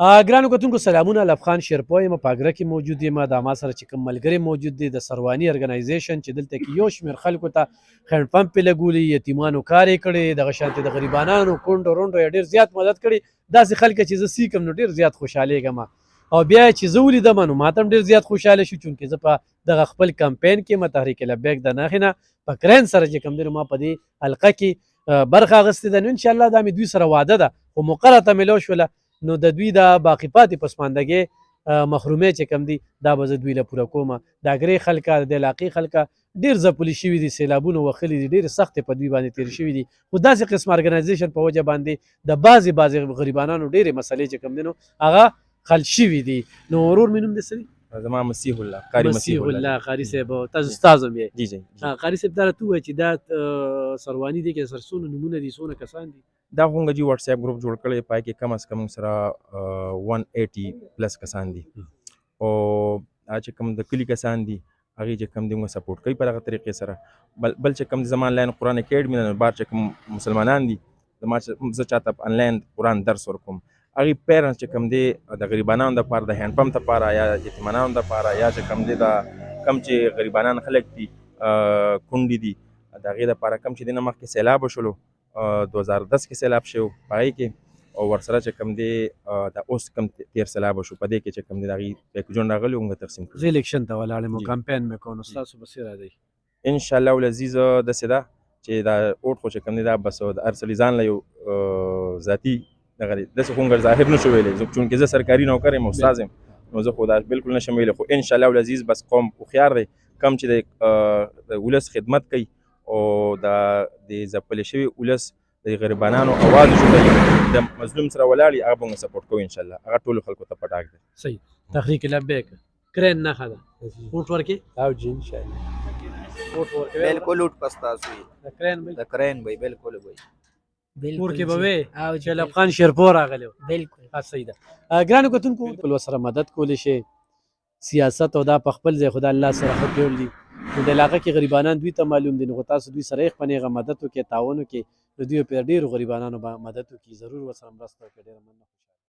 ګرانو کتونکو سلامونه، لفخان شیرپوی یم، په اګره کې موجود یم. دا ما سره چې کوم ملګري موجود دي د سرواني ارګنایزیشن چې دلته کې یو شمېر خلکو ته هینډ پمپ یې لګولي، یتیمانو کار یې کړی، دغه شانتې د غریبانانو کونډو رونډو یې ډېر زیات مدد کړی. داسې خلک چې زه سیکم نو ډېر زیات خوشحالېږم، او بیا چې زه ولیدم نو ما ته هم ډېر زیات خوشحاله شو، چونکې زه په دغه خپل کمپین کې یم تحریک لبیک د نښې نه په کرین سره چې کوم دی نو ما په دې حلقه کې برخه اخیستې ده. نو انشاءالله دا مې دوی سره واده ده، خو مقرره ته میلاو شوله، نو د دوی د باقي پاتې پسماندګۍ محرومۍ چې کوم دي دا به زه دوی له پوره کومه. د اګرې خلکه د علاقې خلکه ډېر ځپلي شوي دي، سیلابونه وهلي دي، ډېرې سختې په دوی باندې تېرې شوي دي، خو داسې قسم ارګنایزیشن په وجه باندې د بعضې غریبانانو ډېرې مسلې چې کوم دي نو هغه حل شوي دي. نو ورور مې نوم دې څه دی؟ زما مسیح الله قاری مسیح الله قاري صاحب. تاسو استاد هم یې؟ جی جی قاري صاحب دا راته ووایه چې دا سرواني دی کې سره څونه نومونه دي، څونه کسان دي؟ دا خو جی واتس اپ ګروپ جوړ کړی، پای کې کم از کم سره 180 پلس کسان دي، او چې کوم د کلي کسان دي هغې چې کوم دي موږ سپورټ کوي په دغه طریقې سره. بل چې کوم زما آنلاین قرآن اکیډمي نه بار چې کوم مسلمانان دي زه چاته آنلاین قرآن درس ورکوم، هغې پیرنټس چې کوم دی د غریبانانو دپاره د هینډ پمپ دپاره یا یتیمانانو دپاره یا چې کوم دی د کم چې غریبانان خلک دي کونډې دي د هغې دپاره کم چې دی نه مخکې سیلاب وشولو 2010 کې سیلاب شوی په هغې کې، او ورسره چې کوم دی د اوس کم تیر سیلاب وشو په دې کې چې کوم دی د هغې پیکجونه راغلي وو موږ تقسیم کړو. زه الیکشن ته ولاړ یم او کمپین مې کوو، نو ستاسو به څه راځي؟ انشاءالله العزیز داسې ده چې دا اوټ خو چې کوم دی دا بس د هر سړي ځان له یو ذاتي دغه دی داسې خو موږ ظاهر نشو ویلی، چونکې زه سرکاري نوکر یم او استاذ یم، نو زه خو دا بلکل نشم ویلی، خو انشاءالله العزیز بس قوم هوښیار دی، کم چې د ولس خدمت کوي او د ځپلې شوي ولس د غریبانانو اواز وشوي، د مظلوم سره ولاړ هغه به موږ سپورټ کوو انشاءالله، هغه ټولو خلکو ته په ډاګ دی. صحیح. تحریک لبیک کرین نښه ده، اوټ ورکې او جی انشاءالله اوټ ورکوي؟ بالکل اوټ پستاسو د کرین د کرین وای بالکل وای کور کې به وې چې لفخان شیرپور راغلی و؟ بالکل صحیح ده. ګرانو کتونکو خپل ورسره مدد کولی شي، سیاست او دا په خپل ځای خو د الله سره ښه پیول دي، نو د علاقه کې غریبانان دوی ته معلوم دي، نو تاسو دوی سره یې خپل هغه مدد وکړئ، تعاون وکړئ، نو دوی په ډېرو غریبانانو به مدد وکړي، ضرور ورسره مرسته وکړئ. ډېره مننه.